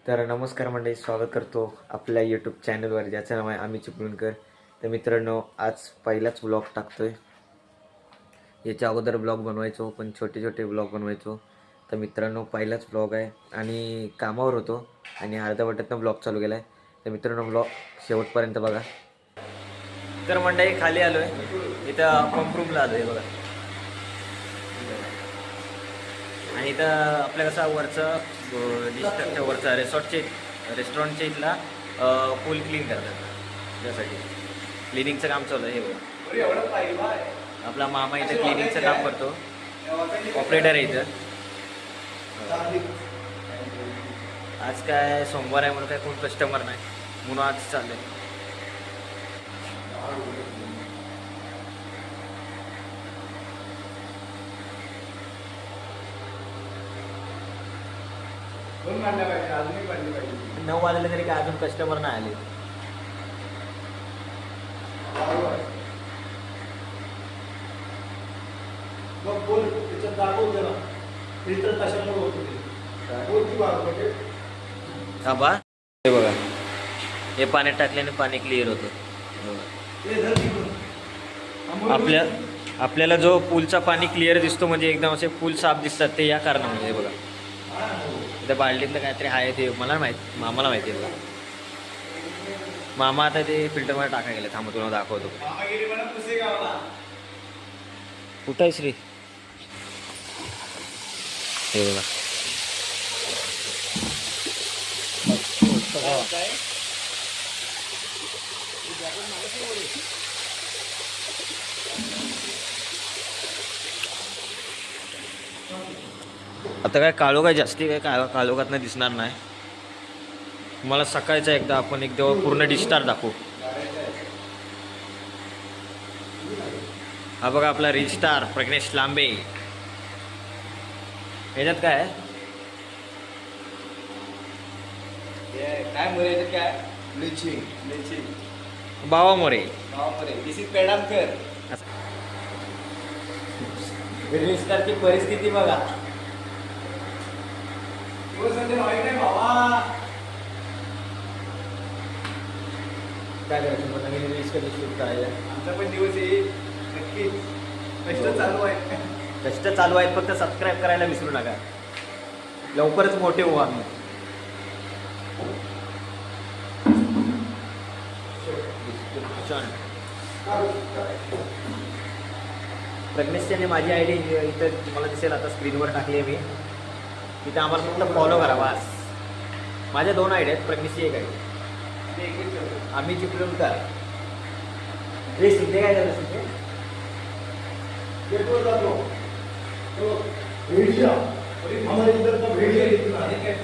तर नमस्कार मंडळी, स्वागत करतो आपल्या यूट्यूब चॅनलवर ज्याचं नाव आहे आम्ही चिपळूणकर. तर मित्रांनो, आज पहिलाच ब्लॉग टाकतोय. याच्या अगोदर ब्लॉग बनवायचो, पण छोटे छोटे ब्लॉग बनवायचो. तर मित्रांनो, पहिलाच ब्लॉग आहे आणि कामावर होतो आणि अर्ध्या वाटतनं ब्लॉग चालू केला आहे. तर मित्रांनो, ब्लॉग शेवटपर्यंत बघा. तर मंडळी, खाली आलो आहे, इथं पंप रूमला आलो आहे बघा. आणि इथं आपल्या कसं वरचं डिस्ट्रिक्टच्या वरचा रेस्टॉरंटच्या इथला पूल क्लीन करतात. त्यासाठी क्लिनिंगचं काम चालू आहे. हे बघा, आपला मामा इथं क्लिनिंगचं काम करतो, ऑपरेटर आहे इथं. आज काय सोमवार आहे म्हणून काय कोण कस्टमर नाही, म्हणून आज चाललं आहे. दोन मांडल्या पाहिजे, अजूनही मांडली पाहिजे. 9 वाजले तरी काय अजून कस्टमर नाही आले. मग बोल त्याच्यात दाखवू जरा फिल्टर कशामुळे होतो ते बोल की म्हणजे हा बा, हे बघा, हे पाण्यात टाकल्याने पाणी क्लिअर होतं. ते धर तिकडून. आपल्याला जो पूलचा पाणी क्लिअर दिसतो, म्हणजे एकदम असे पूल साफ दिसतात, ते या कारणामुळे. हे बघा, त्या बाल्टीतलं काहीतरी आहे, ते मला मामाला माहिती आहे बघा. मामा आता ते फिल्टरमध्ये टाकायला गेले. थांबा, तुला दाखवतो. मामागिरी म्हणा पुसेगावला. कुठं आहे श्री? हे बघा, आता काय काळोख आहे, जास्ती काय काळोखातनं दिसणार नाही. मला सकाळचा एकदा पूर्ण डिस्टार दाखवू. हा बघा, आपला रिस्टार प्रज्ञेश लांबे. ह्याच्यात काय आहे? काय मोरे काय लिची लिची बावा मोरे. दिस इज पेडामकर. रिस्टारची परिस्थिती बघा. संजय वाईट आहे बाबा. काय करायचं मग, नवीन रील्स कधी शूट करायला? आमचा पण दिवस येईल नक्कीच. कष्ट चालू आहे. कष्ट चालू आहेत, फक्त सबस्क्राईब करायला विसरू नका. लवकरच मोठे होऊ आम्ही. प्रज्ञेशने माझी आय डी इथं तुम्हाला दिसेल, आता स्क्रीनवर टाकली आहे मी. तिथं आम्हाला फक्त फॉलो करा बस. माझ्या 2 आयडी आहेत, प्रज्ञेशची 1 आयडी. आम्ही चिपळूणकर. हे सिद्धे काय झालं? सिद्धे गेटवर जातो तो भेडिया. हमारे इधर का भेडिया इतना है क्या?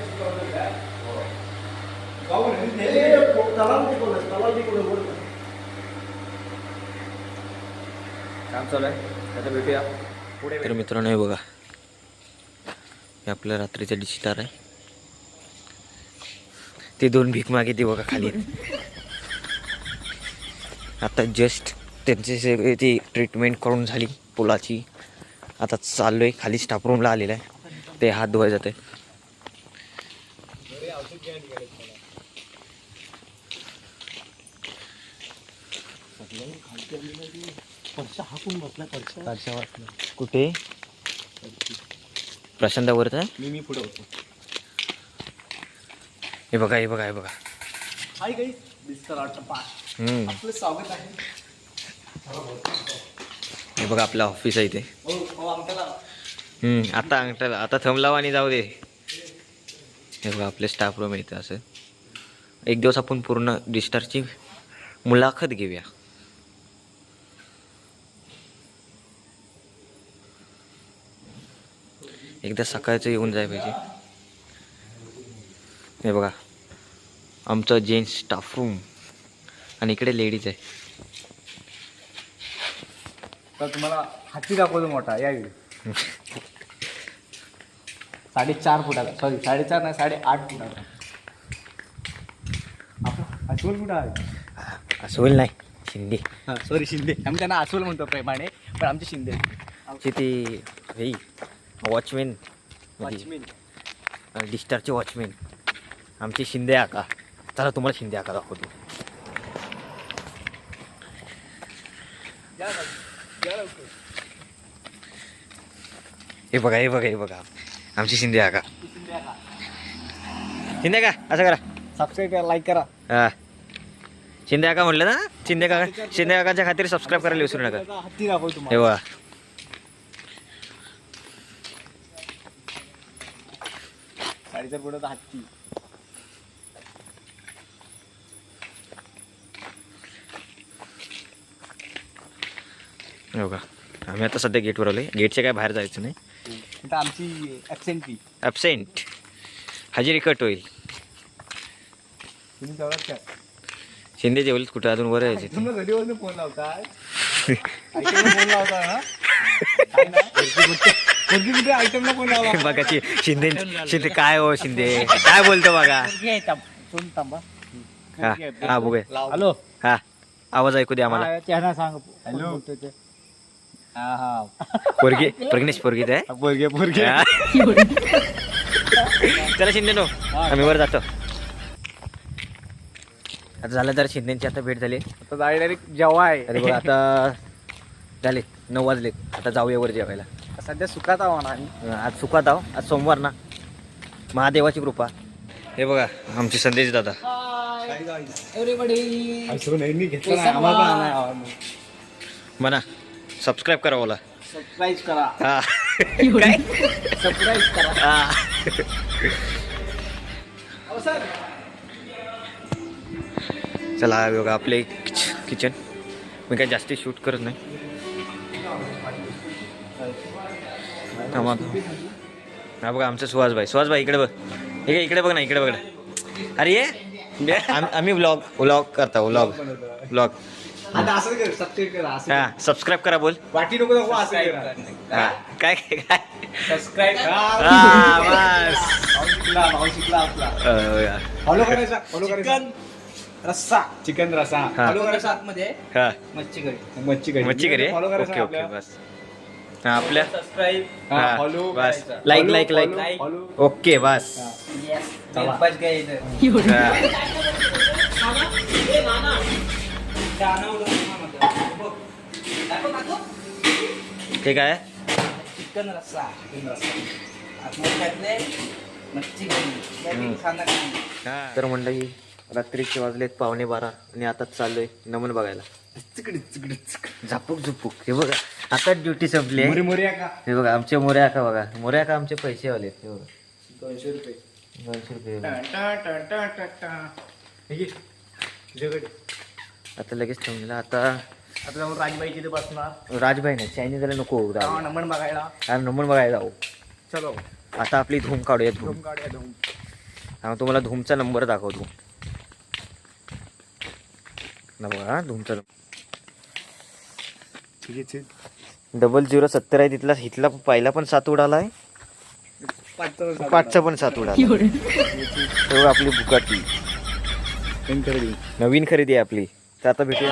गाँव में तलाव तिकडे बोल. काम चालू आहे, आता भेटूया पुढे. तर मित्रांनो, हे बघा, हे आपल्या रात्रीचं डिस्टार आहे. ते 2 भीक मागे ती बघा खाली. आता जस्ट त्यांची ती ट्रीटमेंट करून झाली पुलाची. आता चाललो आहे खाली, स्टाफ रूमला आलेला आहे. ते हात धुवायला जाते. कुठे? प्रशांतावरचा मी पुढे होतो. हे बघा, हे बघा, हे बघा. Hi guys, mister Aatpa. आपलं स्वागत आहे. हे बघा, आपलं ऑफिस आहे इथे. हो अंकला. आता थंब लावा आणि जाऊ दे. हे बघा, आपले स्टाफ रूम आहे इथं. असं एक दिवस आपण पूर्ण डिस्टारची मुलाखत घेऊया. एकदा सकाळचं येऊन जाय पाहिजे. हे बघा, आमचं जेंट्स स्टाफ रूम आणि इकडे लेडीज आहे. तर तुम्हाला हाती दाखवतो मोठा या 4.5 फुटाचा. सॉरी 4.5 नाही, 8.5 फुटाचा. आपला अस्वल कुठं आहे? अस्वल नाही, शिंदे. हां सॉरी, शिंदे. आम्ही त्यांना अस्वल म्हणतो प्रेमाने, पण आमचे शिंदे. ती वॉचमॅन, डिस्टारचे वॉचमॅन. आमची शिंदे आका. चला तुम्हाला शिंदे आका दाखवतो. हे बघा हे बघा हे बघा आमची शिंदे आका. शिंदे का असं करा, सबस्क्राईब करा, लाईक करा. हा शिंदे आका म्हटलं ना, शिंदे काकाच्या खातीर सबस्क्राईब करायला विसरू नका. हत्ती दाखव हे तुम्हाला. बघा गाडीचा पुढे हत्ती. हे बघा आम्ही आता सध्या गेटवर आलोय. गेटच्या काय बाहेर जायचं नाही. इथं आमची ॲबसेंट फी. ॲबसेंट हजेरी कट होईल. तुम्ही जेवढाच काय शिंदे जेवलीत कुठं अजून वर यायचे. तुम्ही घडीवरून फोन लावताय. फोन लावताय ना. कुठे आयटमला फोन लावला. बघा शिंदे शिंदे काय हो शिंदे काय बोलतो बघा. हा हा बघूया. हॅलो. हा आवाज ऐकू दे आम्हाला. चेहरा सांग. हॅलो. हा हा. पोरगी प्रग्नेश पोरगी ते पोरगे पोरगे. हा. चला शिंदे नो आम्ही वर जातो. आता झालं तर शिंदेची आता भेट झाली. आता डायरेक्ट जेव्हा आहे. अरे बघा आता झाले 9 वाजलेत. आता जाऊया वर जेवायला. सध्या सुखात आहो ना आम्ही. आज सुखात आहो. आज सोमवार ना, महादेवाची कृपा. हे बघा आमचे संदेश दादा. म्हणा सबस्क्राईब करा मला. सबस्क्राईब करा. हा काय सबस्क्राईब करा. हा. चला बघा आपले किचन. मी काय जास्ती शूट करत नाही. हा बघा आमचं सुहासभाई इकडे बघ. इकडे बघ ना, इकडे बघ ना. अरे ये आम्ही व्लॉग करता. व्लॉग आता असं कर, सबस्क्राईब करा. हा सबस्क्राईब करा बोल. वाटी नको नको असं करा. हा काय काय सबस्क्राईब हा बस. भाऊ शिकला आपला. फॉलो करायचा. फॉलो करायचा. रस्सा. चिकन रस्सा. हा. फॉलो करायचा आतमध्ये. हा मच्छी करी. मच्छी करे. फॉलो करायचा. ओके ओके बस. हा आपल्या सबस्क्राईब. हा फॉलो बस. करायचा. Like follow. ओके बस. चला. हे काय चिकन रस्सा. मच्छी तर मंडळी रात्रीचे वाजलेत 11:15 आणि आता चाललोय नमन बघायला. झापूक झुपूक. हे बघा आता ड्युटी संपली आहे. मोर्या का. हे बघा आमचे मोर्या का बघा. मोर्या का आमचे पैसे वाले. हे बघा 200 रुपये. 200 रुपये. आता लगेच थांबलेला. आता आता जाऊन राजबाईची इथे बसणार. राजभाई नाही चायनीजला नको. नमन बघायला. नंबर बघायला जाऊ. चलो आता आपली धूम काढूया. धूम धूम काढूया. धूम. हा तुम्हाला धूमचा नंबर दाखवतो ना. बघा धूमचा 0070 आहे. इथला पहिला पण 7 उडाला आहे. 5चा पण 7 उडाला. तेव्हा आपली बुगाटी नवीन खरेदी आहे आपली. तर आता भेटूया.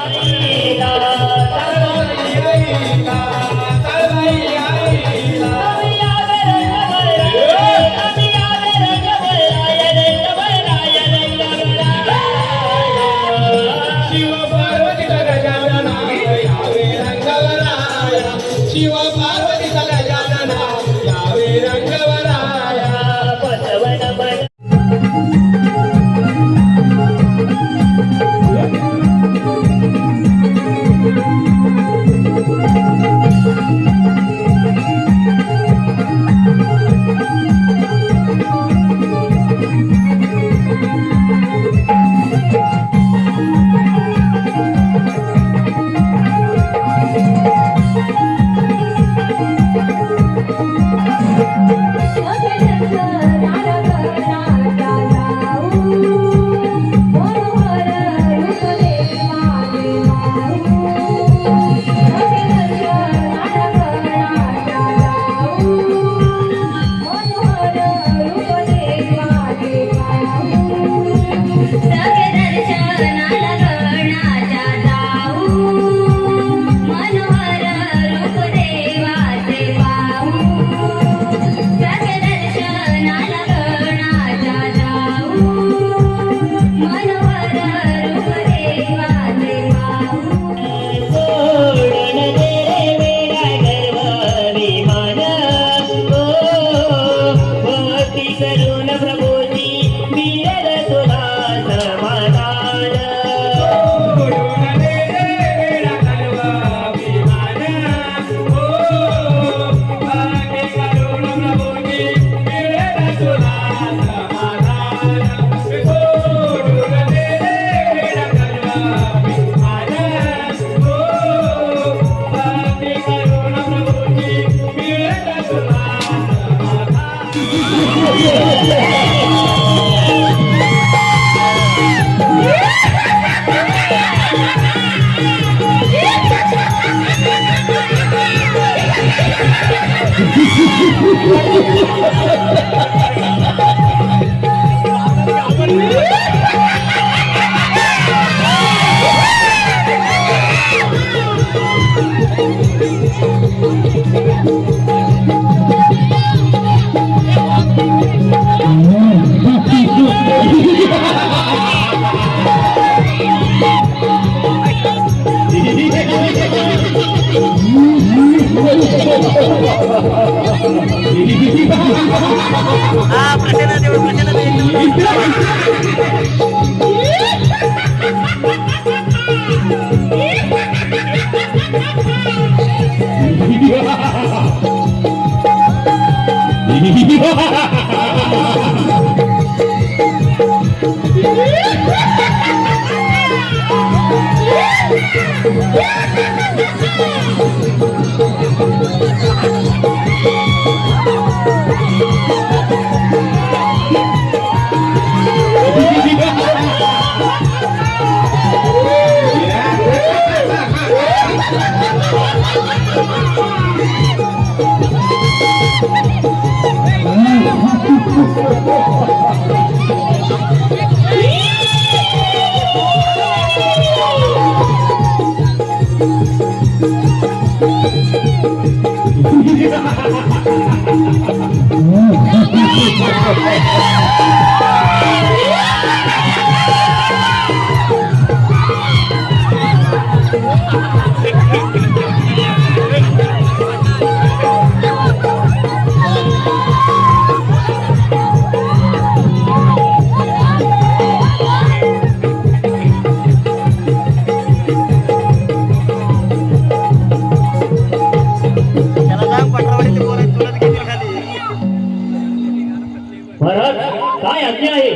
महाराज काय आज्ञा आहे?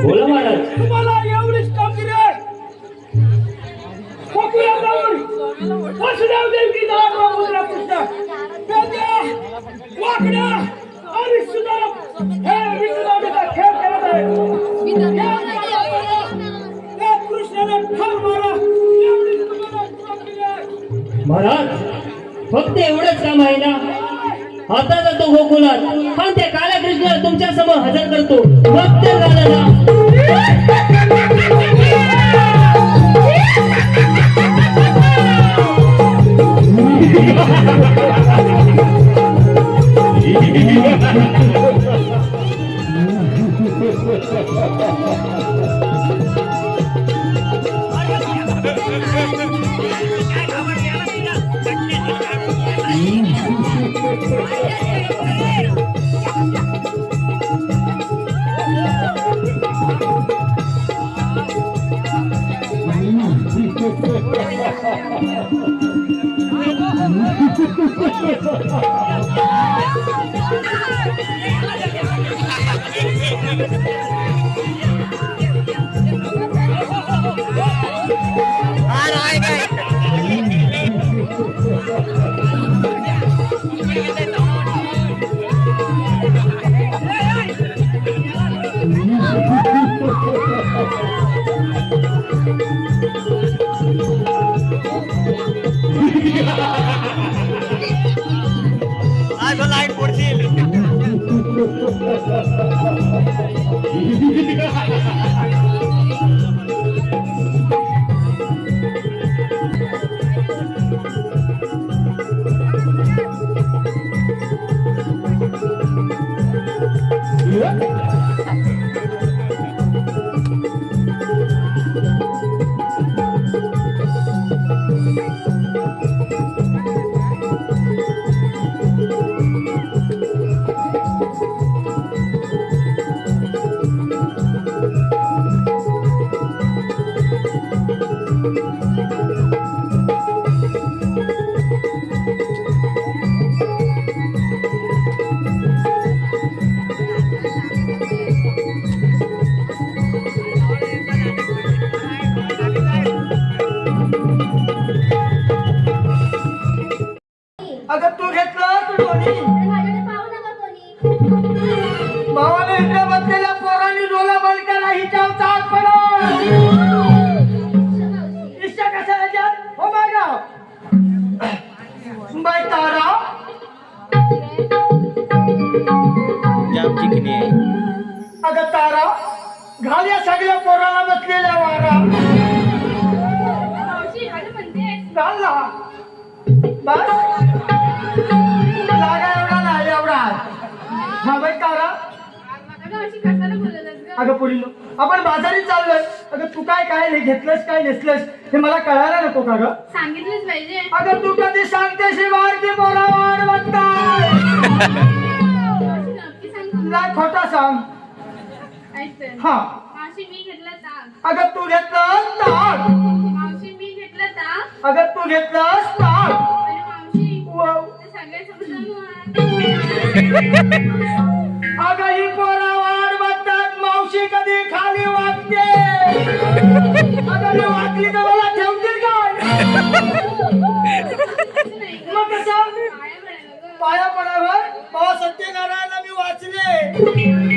बोला महाराज. तुम्हाला एवढीच कामगिरी आहे. कोकणा जाऊन वसुदेव देवकी दान वापरला कृष्ण त्याच्या वाकड्या आणि सुदाम हे विठ्ठलाचा खेळ करत आहे. त्या कृष्णाने ठार मारा एवढीच तुम्हाला कामगिरी आहे. महाराज फक्त एवढंच काम आहे ना? आता जातो गोकुलात पण त्या काळ्या कृष्णाला तुमच्या समोर हजर करतो. मग तर झालं ना. अगं तू घेतलं तू दोन्ही भावाने इकडे बसलेल्या पोरांनी डोला बंद केला हिच्यावर चाल पडो इच्छा कशा याच्यात हो माझ्या घाल या सगळ्या पोराला बसलेल्या वारा मावशी अगं म्हणते घाल ना बस लागा एवढा नाही एवढा हा बाई तारा अगं अशी कशाला बोललास ग अगं पुरी आपण बाजारी चाललोय अगं तू काय काय घेतलंस काय नेसलंस हे मला कळायला नको का ग सांगितलंच पाहिजे अगं तू कधी सांगते शिवाय की पोरा वाढ बघताय मावशी नक्की सांग नाही खोटा सांग ऐकते हा मावशी मी घेतला ताक अगं तू घेतलंस ताक मावशी मी घेतला ताक अगं तू घेतलंस ताक आणि मावशी वाव. ते सगळ्या समजून अगं ही पोरा वाढ बघतात मावशी कधी खाली वागते अगं मी वागली तर मला ठेवतील काय मग कसं पाया पडावर बाबा सत्यनारायणला मी वाचले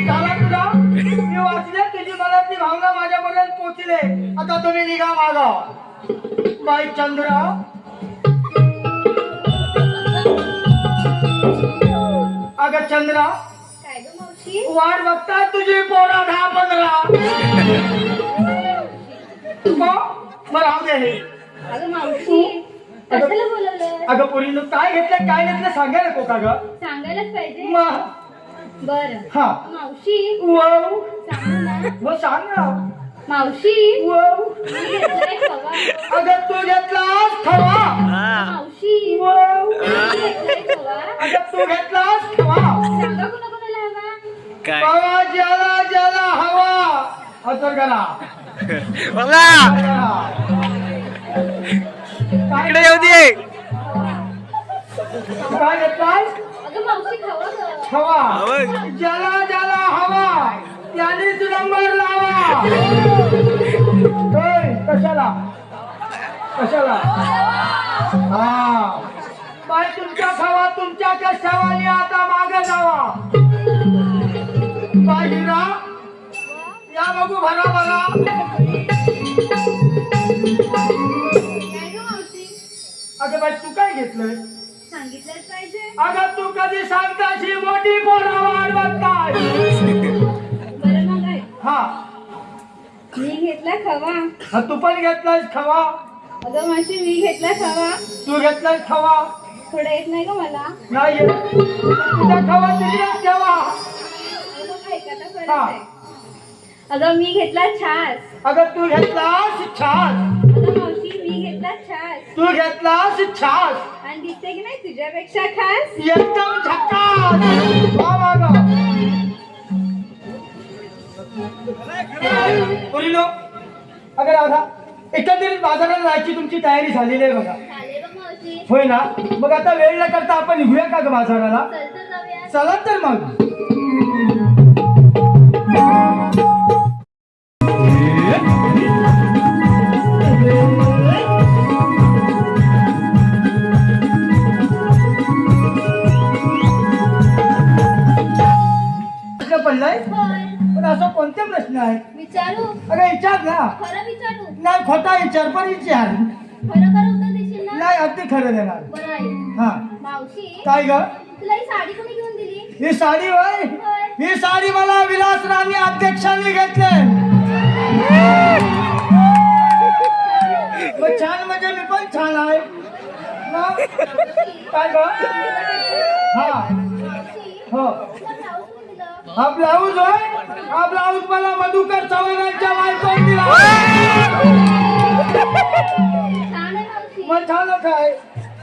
झाला तुला मी वाचले तुझी मनातली भावना माझ्यापर्यंत पोहोचले आता तुम्ही निघा मागा बाई चंद्रा अगं चंद्रा काय ग मावशी वाट बघतात तुझी पोरा 10-15 मग राहू दे हे. अगं मावशी कशाला बोलवलं अगं पुरीनं काय घेतलं काय घेतलं सांगायला नको का ग सांगायलाच पाहिजे मग बर हा मावशी वाव सांगू ना मग सांग ना मावशी वाव मी घेतलाय खवा अगं तू घेतलास खवा मावशी वाव मी घेतलाय खवा अगं तू घेतलास खवा सांगा कोणाकोणाला हवा बाबा ज्याला ज्याला हवा असं करा इकडे येऊ दे काय घेतलास अगं मावशी खवा ग हवा ज्याला ज्याला हवा त्यानेच नंबर लावा होय, कशाला कशाला हा बाय तुमच्या खवा तुमच्या कष्टावानी आता मागे जावा बाय हिरा या बघू भरा बघा काय ग मावशी अगं बाई तू काय घेतलंय सांगितलंच पाहिजे अगं तू कधी सांगताशी मोठी पोरा वाढ बघताय बरं मग काय हा मी घेतला खवा हा, तू पण घेतलास खवा अगं मावशी मी घेतला खवा तू घेतलास खवा थोडं येत नाही ग मला नाही येत. तुझा खवा तिकडेच ठेवा अगं ऐका आता परत हा. आहे. अगं मी घेतला छास अगं तू घेतलास छास अगं मावशी मी घेतला छास तू घेतलास छास आणि दिसते की नाही तुझ्यापेक्षा खास एकदम झक्कास वा वा वा. पुरीनो अगं राधा एकंदरीत बाजारात जायची तुमची तयारी झालेली आहे बघा चालेल बघ मावशी होय ना मग आता वेळ न करता आपण निघूया का ग बाजाराला चल तर जाऊया चला तर मग प्रश्न पडलाय होय पण असं कोणते प्रश्न आहे विचारू अगं विचार ना खरं विचारू नाही खोटा विचार पण विचार खरं खरं उत्तर देशील ना नाही अगदी खरं देणार बरं आई हा मावशी काय ग तुला ही साडी कोणी घेऊन दिली ही साडी होय होय ही साडी मला विलास राणी अध्यक्षांनी घेतले मग छान म्हणजे मी पण छान आहे ना? काय ग हा मावशी हो तुला ब्लाऊज कोणी दिलं हा ब्लाऊज होय हा ब्लाऊज मला मधुकर चव्हाणांच्या बायकोने दिला छान आहे मावशी मग छानच आहे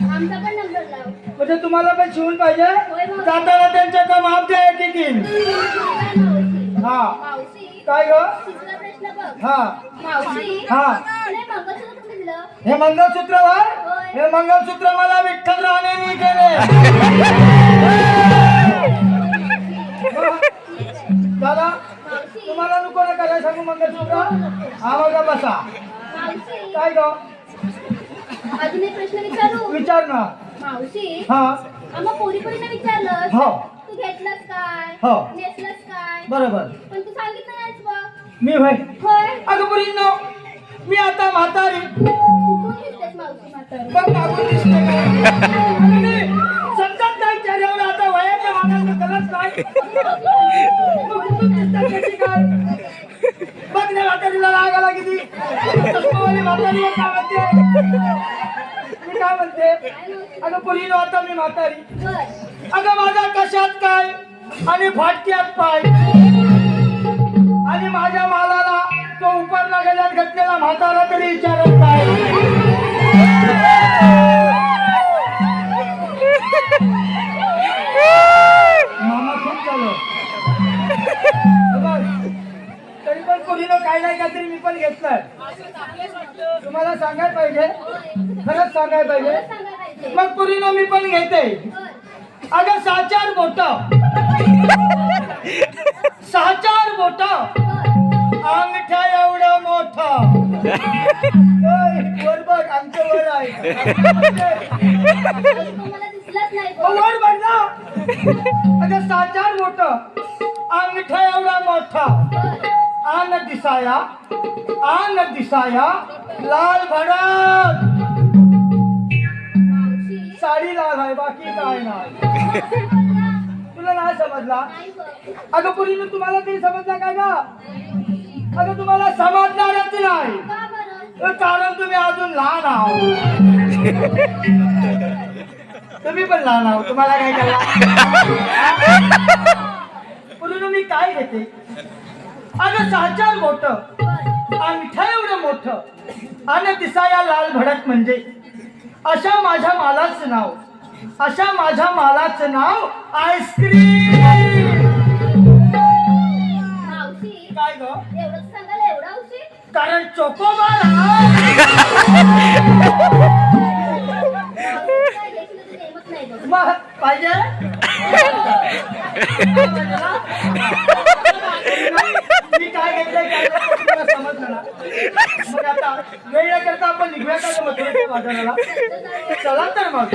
आमचा पण नंबर लाव म्हणजे तुम्हाला पण शिवून पाहिजे होय मावशी. जाताना त्यांच्या माप द्या एकेकीन काय मावशी हा मावशी काय ग तिसरा प्रश्न बघ हा मावशी हा तुला हे मंगळसूत्र कोणी दिलं हे मंगळसूत्र होय होय. हे मंगळसूत्र मला विठ्ठल राणेंनी केले दादा मावशी तुम्हाला नको ना करायला सांगू मंगळसूत्र हा बघा बसा मावशी काय ग अजून एक प्रश्न विचारू विचार ना मावशी हा आम्हा पोरी पोरीने विचारलं हो. तू घेतलंस काय हो. नेसलंस काय बरोबर पण तू सांगितलं नाहीस बघ मी भाई होय अगं पुरीनो मी आता म्हातारी कुठून दिसतेस मावशी म्हातारी पण मागून दिसते काय समजत नाही चेहऱ्यावर आता वयाच्या मागायचं गलत काय मग कुठून दिसतात कशी काय म्हातारीला राग आला किती चष्मावाली म्हातारीला काय म्हणते मी काय म्हणते अगं पुरीनो आता मी म्हातारी बर अगं माझा कशात काय आणि फाटक्यात पाय आणि माझ्या मालाला तो उपरला गेल्यात घातलेला म्हातारा तरी विचारत काय मामा खूप झालं बघ, तरी पण पुरीनं काय नाही का तरी मी पण घेतलंय तुम्हाला सांगायला पाहिजे खरंच सांगायला पाहिजे सांगा पाहिजे मग पुरीनं मी पण घेते बर अगं 6-4 बोट 6-4 बोट बर अंगठा एवढं मोठं वर बघ आमचं वर आहे तुम्हाला दिसलंच नाही बघ. वर बघ ना अगं 6-4 बोट अंगठा एवढा मोठा बर आन दिसाया लाल भडक मावशी साडी लाल आहे बाकी काय नाही तुला नाही समजला नाही बघ अगं पुरीनं तुम्हाला तरी समजला का ग अगं तुम्हाला समजणारच नाही का बरं कारण तुम्ही अजून लहान आहात तुम्ही पण लहान आहात तुम्हाला काय कळलं पुरीनं मी काय घेते अगं 6-4 बोट बर अंगठा एवढं मोठं आणि दिसाया लाल भडक म्हणजे अशा माझ्या मालाचं नाव आईस्क्रीम मावशी काय ग एवढंच सांगायला एवढा उशीर कारण चोकोबार मावशी काय घेतलं ते नेमच नाही बघ मग पाहिजे मी काय घेतलंय काय नाही ते तुम्हाला समजलं ना मग आता वेळ करता आपण निघूया का मथुरेच्या बाजाराला चला तर मग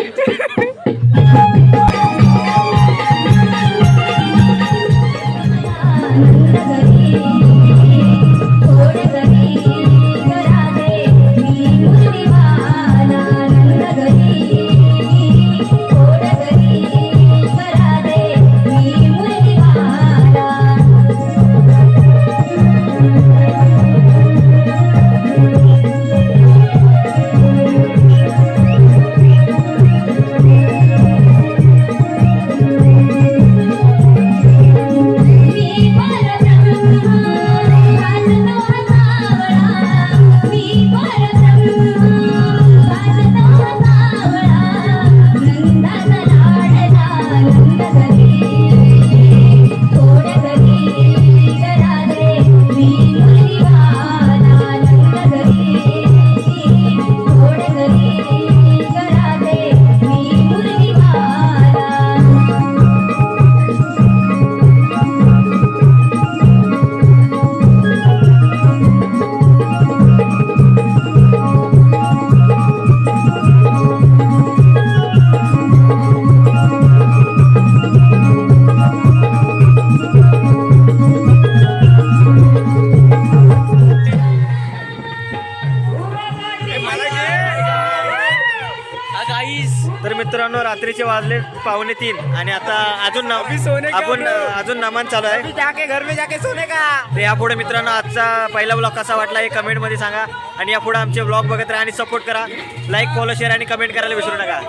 तर मित्रांनो रात्रीचे वाजले 2:45 आणि आता अजून अजून नमन चालू आहे जाके घर में जाके सोने का तर यापुढे मित्रांनो आजचा पहिला ब्लॉग कसा वाटला हे कमेंटमध्ये सांगा आणि यापुढे आमचे ब्लॉग बघत राहा आणि सपोर्ट करा लाईक फॉलो शेअर आणि कमेंट करायला विसरू नका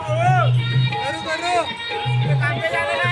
काम पे जाने का